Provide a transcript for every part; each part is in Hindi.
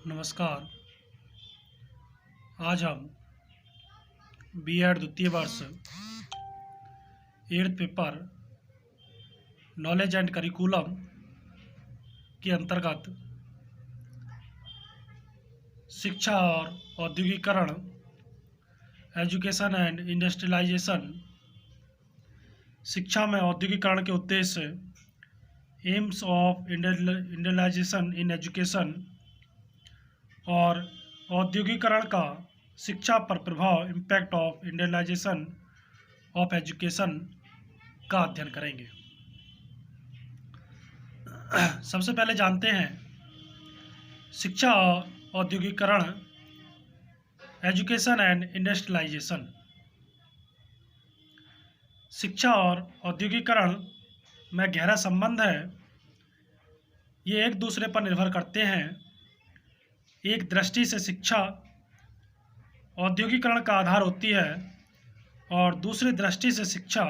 नमस्कार। आज हम बीएड द्वितीय वर्ष 8th paper knowledge and curriculum के अंतर्गत शिक्षा और औद्योगिकरण, एजुकेशन एंड इंडस्ट्रियलाइजेशन, शिक्षा में औद्योगिकरण के उद्देश्य, aims of industrialisation in education और औद्योगिकरण का शिक्षा पर प्रभाव, impact of industrialisation of education का अध्ययन करेंगे। सबसे पहले जानते हैं शिक्षा और औद्योगिकरण, एजुकेशन एंड इंडस्ट्रियलाइजेशन। शिक्षा और औद्योगिकरण में गहरा संबंध है। ये एक दूसरे पर निर्भर करते हैं। एक दृष्टि से शिक्षा औद्योगिकरण का आधार होती है और दूसरी दृष्टि से शिक्षा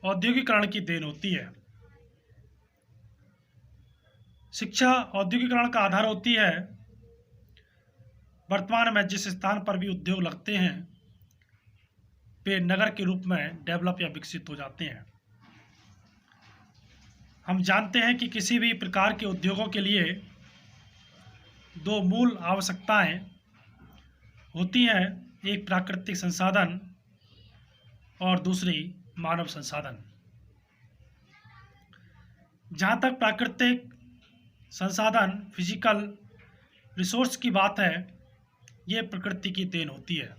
औद्योगिकरण की देन होती है। शिक्षा औद्योगिकरण का आधार होती है। वर्तमान में जिस स्थान पर भी उद्योग लगते हैं वे नगर के रूप में डेवलप या विकसित हो जाते हैं। हम जानते हैं कि किसी भी प्रकार के उद्योगों के लिए दो मूल आवश्यकताएं होती हैं, एक प्राकृतिक संसाधन और दूसरी मानव संसाधन। जहाँ तक प्राकृतिक संसाधन, फिजिकल रिसोर्स की बात है, ये प्रकृति की देन होती है,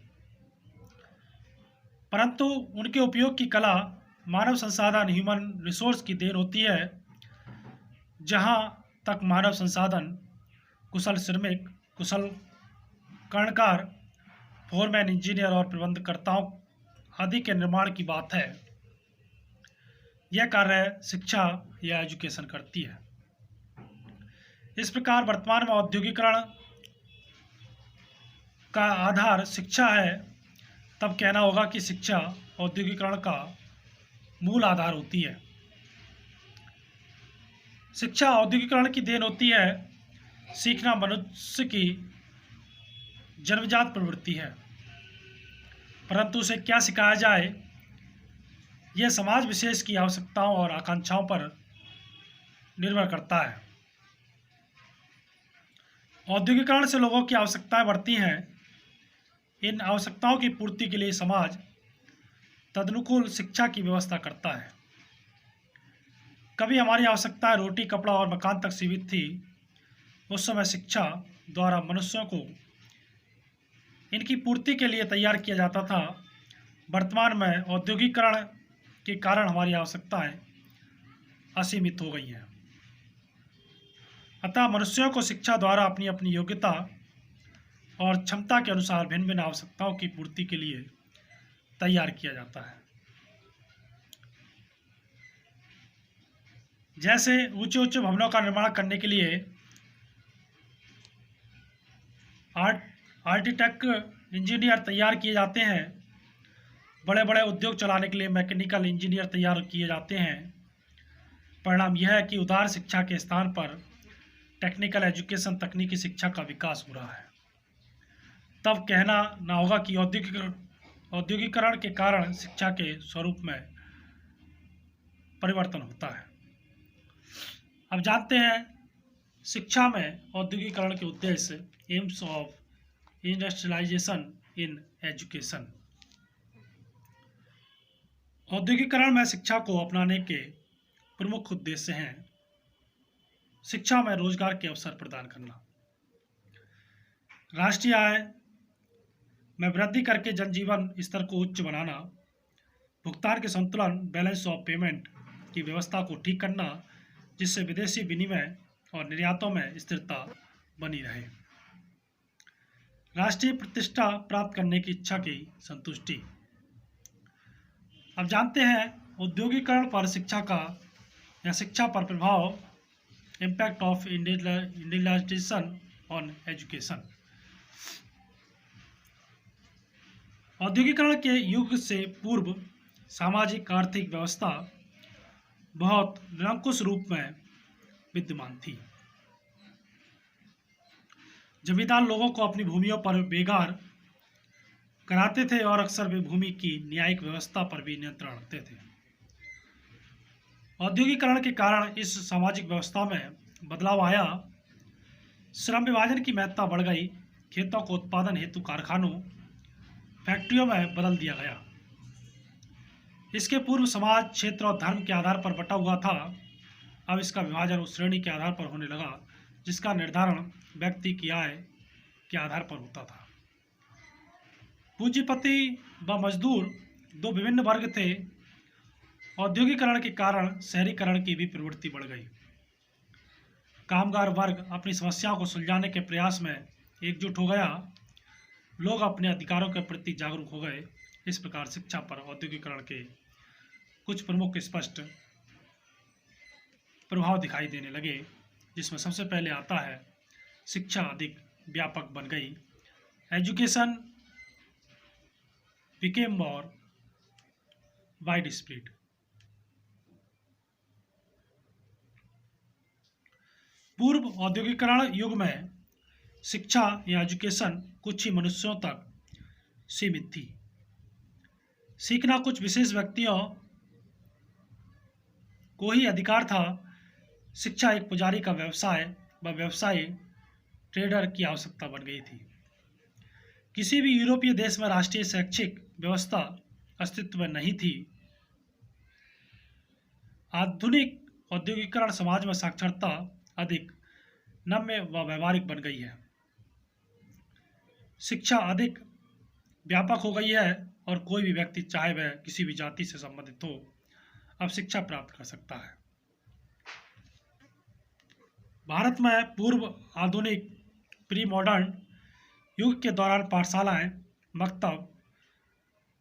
परंतु उनके उपयोग की कला मानव संसाधन, ह्यूमन रिसोर्स की देन होती है। जहाँ तक मानव संसाधन, कुशल श्रमिक, कुशल कर्णकार, फोरमैन, इंजीनियर और प्रबंधकर्ताओं आदि के निर्माण की बात है, यह कार्य शिक्षा या एजुकेशन करती है। इस प्रकार वर्तमान में औद्योगिकरण का आधार शिक्षा है, तब कहना होगा कि शिक्षा औद्योगिकरण का मूल आधार होती है। शिक्षा औद्योगिकरण की देन होती है। सीखना मनुष्य की जन्मजात प्रवृत्ति है, परंतु उसे क्या सिखाया जाए यह समाज विशेष की आवश्यकताओं और आकांक्षाओं पर निर्भर करता है। औद्योगिकरण से लोगों की आवश्यकताएं बढ़ती हैं। इन आवश्यकताओं की पूर्ति के लिए समाज तदनुकूल शिक्षा की व्यवस्था करता है। कभी हमारी आवश्यकताएं रोटी, कपड़ा और मकान तक सीमित थी। उस समय शिक्षा द्वारा मनुष्यों को इनकी पूर्ति के लिए तैयार किया जाता था। वर्तमान में औद्योगिकरण के कारण हमारी आवश्यकताएं असीमित हो गई हैं। अतः मनुष्यों को शिक्षा द्वारा अपनी अपनी योग्यता और क्षमता के अनुसार भिन्न भिन्न आवश्यकताओं की पूर्ति के लिए तैयार किया जाता है। जैसे ऊंचे ऊंचे भवनों का निर्माण करने के लिए आर्किटेक्ट, इंजीनियर तैयार किए जाते हैं। बड़े बड़े उद्योग चलाने के लिए मैकेनिकल इंजीनियर तैयार किए जाते हैं। परिणाम यह है कि उदार शिक्षा के स्थान पर टेक्निकल एजुकेशन, तकनीकी शिक्षा का विकास हो रहा है। तब कहना ना होगा कि औद्योगिकरण के कारण शिक्षा के स्वरूप में परिवर्तन होता है। अब जानते हैं शिक्षा में औद्योगिकरण के उद्देश्य, aims of industrialisation in education. औद्योगिकरण में शिक्षा को अपनाने के प्रमुख उद्देश्य हैं शिक्षा में रोजगार के अवसर प्रदान करना, राष्ट्रीय आय में वृद्धि करके जनजीवन स्तर को उच्च बनाना, भुगतान के संतुलन, बैलेंस ऑफ पेमेंट की व्यवस्था को ठीक करना, जिससे विदेशी विनिमय और निर्यातों में स्थिरता बनी रहे, राष्ट्रीय प्रतिष्ठा प्राप्त करने की इच्छा की संतुष्टि। अब जानते हैं औद्योगिकरण पर शिक्षा का या शिक्षा पर प्रभाव, impact of industrialisation on education. औद्योगिकरण के युग से पूर्व सामाजिक आर्थिक व्यवस्था बहुत निरंकुश रूप में विद्यमान थी। जमींदार लोगों को अपनी भूमियों पर बेगार कराते थे और अक्सर वे भूमि की न्यायिक व्यवस्था पर भी नियंत्रण रखते थे। औद्योगिकरण के कारण इस सामाजिक व्यवस्था में बदलाव आया। श्रम विभाजन की महत्ता बढ़ गई। खेतों को उत्पादन हेतु कारखानों, फैक्ट्रियों में बदल दिया गया। इसके पूर्व समाज क्षेत्र और धर्म के आधार पर बटा हुआ था। अब इसका विभाजन उस श्रेणी के आधार पर होने लगा जिसका निर्धारण व्यक्ति की आय के आधार पर होता था। पूंजीपति व मजदूर दो विभिन्न वर्ग थे। औद्योगिकरण के कारण शहरीकरण की भी प्रवृत्ति बढ़ गई। कामगार वर्ग अपनी समस्याओं को सुलझाने के प्रयास में एकजुट हो गया। लोग अपने अधिकारों के प्रति जागरूक हो गए। इस प्रकार शिक्षा पर औद्योगिकरण के कुछ प्रमुख स्पष्ट प्रभाव दिखाई देने लगे, जिसमें सबसे पहले आता है शिक्षा अधिक व्यापक बन गई। Education became more wide spread. पूर्व औद्योगिकरण युग में शिक्षा या एजुकेशन कुछ ही मनुष्यों तक सीमित थी। सीखना कुछ विशेष व्यक्तियों को ही अधिकार था। शिक्षा एक पुजारी का व्यवसाय व व्यवसायी ट्रेडर की आवश्यकता बन गई थी। किसी भी यूरोपीय देश में राष्ट्रीय शैक्षिक व्यवस्था अस्तित्व में नहीं थी। आधुनिक औद्योगिकरण समाज में साक्षरता अधिक नम्य व व्यवहारिक बन गई है। शिक्षा अधिक व्यापक हो गई है और कोई भी व्यक्ति चाहे वह किसी भी जाति से संबंधित हो, अब शिक्षा प्राप्त कर सकता है। भारत में पूर्व आधुनिक प्री मॉडर्न युग के दौरान पाठशालाएं, मकतब,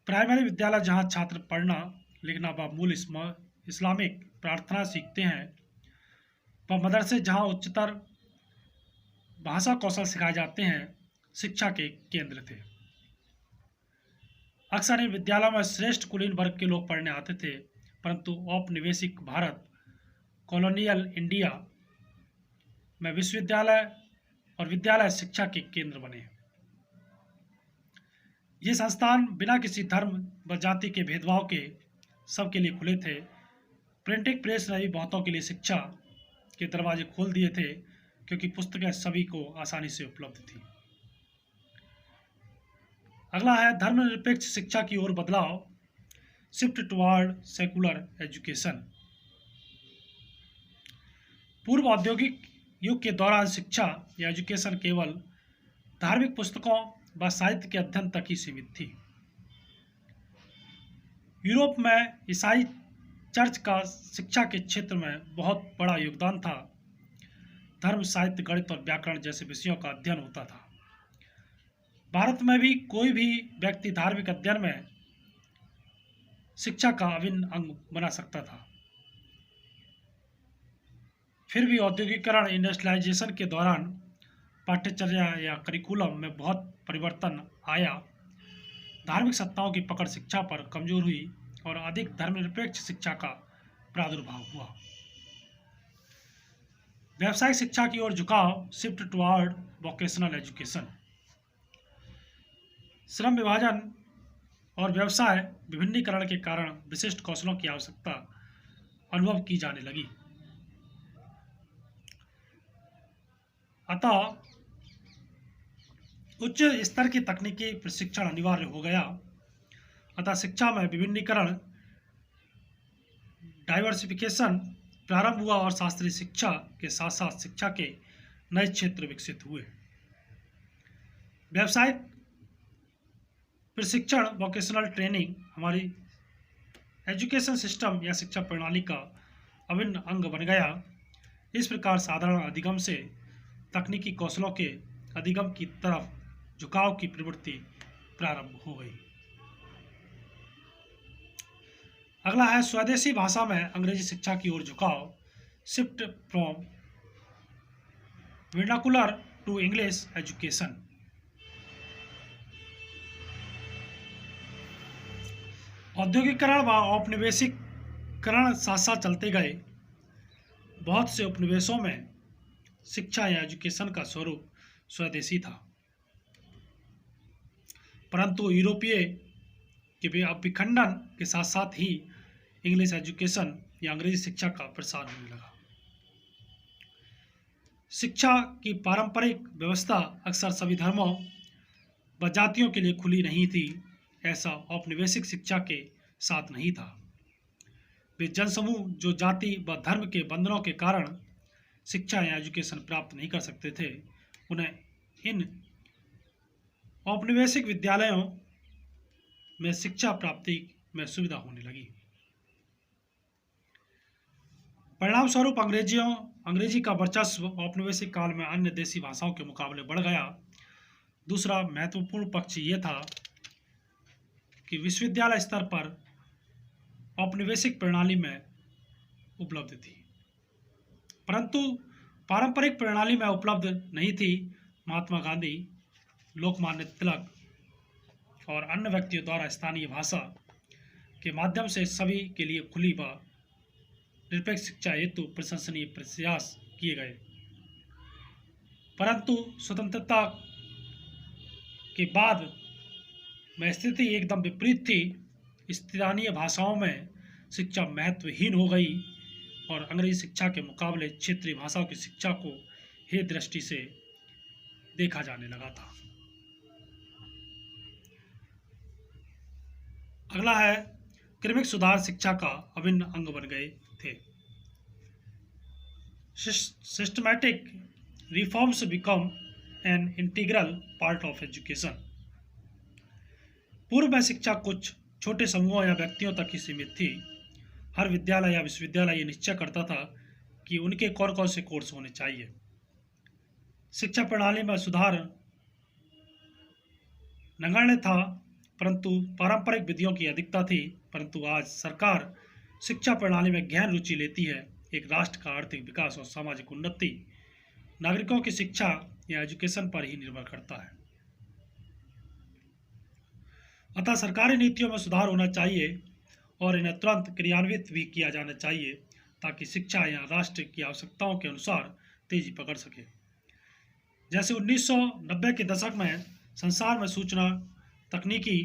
प्राइमरी विद्यालय जहां छात्र पढ़ना लिखना व मूल इस्लामिक प्रार्थना सीखते हैं, व मदरसे जहां उच्चतर भाषा कौशल सिखाए जाते हैं, शिक्षा के केंद्र थे। अक्सर इन विद्यालयों में श्रेष्ठ कुलीन वर्ग के लोग पढ़ने आते थे, परंतु औपनिवेशिक भारत, कॉलोनियल इंडिया में विश्वविद्यालय और विद्यालय शिक्षा के केंद्र बने। ये संस्थान बिना किसी धर्म व जाति के भेदभाव के सबके लिए खुले थे। प्रिंटिंग प्रेस ने भी बहुतों के लिए शिक्षा के दरवाजे खोल दिए थे, क्योंकि पुस्तकें सभी को आसानी से उपलब्ध थी। अगला है धर्मनिरपेक्ष शिक्षा की ओर बदलाव, शिफ्ट टुवर्ड सेकुलर एजुकेशन। पूर्व औद्योगिक युग के दौरान शिक्षा या एजुकेशन केवल धार्मिक पुस्तकों व साहित्य के अध्ययन तक ही सीमित थी। यूरोप में ईसाई चर्च का शिक्षा के क्षेत्र में बहुत बड़ा योगदान था। धर्म, साहित्य, गणित और व्याकरण जैसे विषयों का अध्ययन होता था। भारत में भी कोई भी व्यक्ति धार्मिक अध्ययन में शिक्षा का अभिन्न अंग बना सकता था। फिर भी औद्योगिकरण, इंडस्ट्रियलाइजेशन के दौरान पाठ्यचर्या या करिकुलम में बहुत परिवर्तन आया। धार्मिक सत्ताओं की पकड़ शिक्षा पर कमजोर हुई और अधिक धर्मनिरपेक्ष शिक्षा का प्रादुर्भाव हुआ। व्यावसायिक शिक्षा की ओर झुकाव, शिफ्ट टुवर्ड वोकेशनल एजुकेशन। श्रम विभाजन और व्यवसाय विभिन्नीकरण के कारण विशिष्ट कौशलों की आवश्यकता अनुभव की जाने लगी। अतः उच्च स्तर की तकनीकी प्रशिक्षण अनिवार्य हो गया। अतः शिक्षा में विभिन्नीकरण, डाइवर्सिफिकेशन प्रारंभ हुआ और शास्त्रीय शिक्षा के साथ साथ शिक्षा के नए क्षेत्र विकसित हुए। व्यावसायिक प्रशिक्षण, वोकेशनल ट्रेनिंग हमारी एजुकेशन सिस्टम या शिक्षा प्रणाली का अभिन्न अंग बन गया। इस प्रकार साधारण अधिगम से तकनीकी कौशलों के अधिगम की तरफ झुकाव की प्रवृत्ति प्रारंभ हो गई। अगला है स्वदेशी भाषा में अंग्रेजी शिक्षा की ओर झुकाव, shift from vernacular to English education. औद्योगिकरण व औपनिवेशिकरण साथ साथ चलते गए। बहुत से उपनिवेशों में शिक्षा या एजुकेशन का स्वरूप स्वदेशी था, परंतु यूरोपीय के विखंडन के साथ साथ ही इंग्लिश एजुकेशन या अंग्रेजी शिक्षा का प्रसार होने लगा। शिक्षा की पारंपरिक व्यवस्था अक्सर सभी धर्मों व जातियों के लिए खुली नहीं थी। ऐसा औपनिवेशिक शिक्षा के साथ नहीं था। वे जनसमूह जो जाति व धर्म के बंधनों के कारण शिक्षा या एजुकेशन प्राप्त नहीं कर सकते थे, उन्हें इन औपनिवेशिक विद्यालयों में शिक्षा प्राप्ति में सुविधा होने लगी। परिणाम स्वरूप अंग्रेजी का वर्चस्व औपनिवेशिक काल में अन्य देशी भाषाओं के मुकाबले बढ़ गया। दूसरा महत्वपूर्ण पक्ष ये था कि विश्वविद्यालय स्तर पर औपनिवेशिक प्रणाली में उपलब्ध थी, परंतु पारंपरिक प्रणाली में उपलब्ध नहीं थी। महात्मा गांधी, लोकमान्य तिलक और अन्य व्यक्तियों द्वारा स्थानीय भाषा के माध्यम से सभी के लिए खुली व निरपेक्ष शिक्षा हेतु प्रशंसनीय प्रयास किए गए, परंतु स्वतंत्रता के बाद में स्थिति एकदम विपरीत थी। स्थानीय भाषाओं में शिक्षा महत्वहीन हो गई और अंग्रेजी शिक्षा के मुकाबले क्षेत्रीय भाषाओं की शिक्षा को हेय दृष्टि से देखा जाने लगा था। अगला है क्रमिक सुधार शिक्षा का अभिन्न अंग बन गए थे। Systematic reforms become an integral part of education. पूर्व में शिक्षा कुछ छोटे समूहों या व्यक्तियों तक ही सीमित थी। हर विद्यालय या विश्वविद्यालय ये निश्चय करता था कि उनके कौन कौन से कोर्स होने चाहिए। शिक्षा प्रणाली में सुधार नगण्य था, परंतु पारंपरिक विधियों की अधिकता थी। परंतु आज सरकार शिक्षा प्रणाली में गहन रुचि लेती है। एक राष्ट्र का आर्थिक विकास और सामाजिक उन्नति नागरिकों की शिक्षा या एजुकेशन पर ही निर्भर करता है। अतः सरकारी नीतियों में सुधार होना चाहिए और इन्हें तुरंत क्रियान्वित भी किया जाना चाहिए ताकि शिक्षा या राष्ट्र की आवश्यकताओं के अनुसार तेजी पकड़ सके। जैसे 1990 के दशक में संसार में सूचना तकनीकी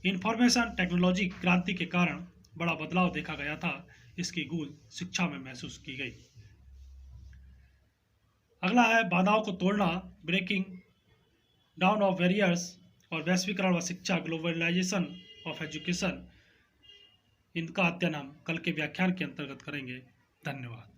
इंफॉर्मेशन टेक्नोलॉजी क्रांति के कारण बड़ा बदलाव देखा गया था, इसकी गूंज शिक्षा में महसूस की गई। अगला है बाधाओं को तोड़ना, ब्रेकिंग डाउन ऑफ बैरियर्स और वैश्वीकरण व शिक्षा, ग्लोबलाइजेशन ऑफ एजुकेशन। इनका अध्ययन हम कल के व्याख्यान के अंतर्गत करेंगे। धन्यवाद।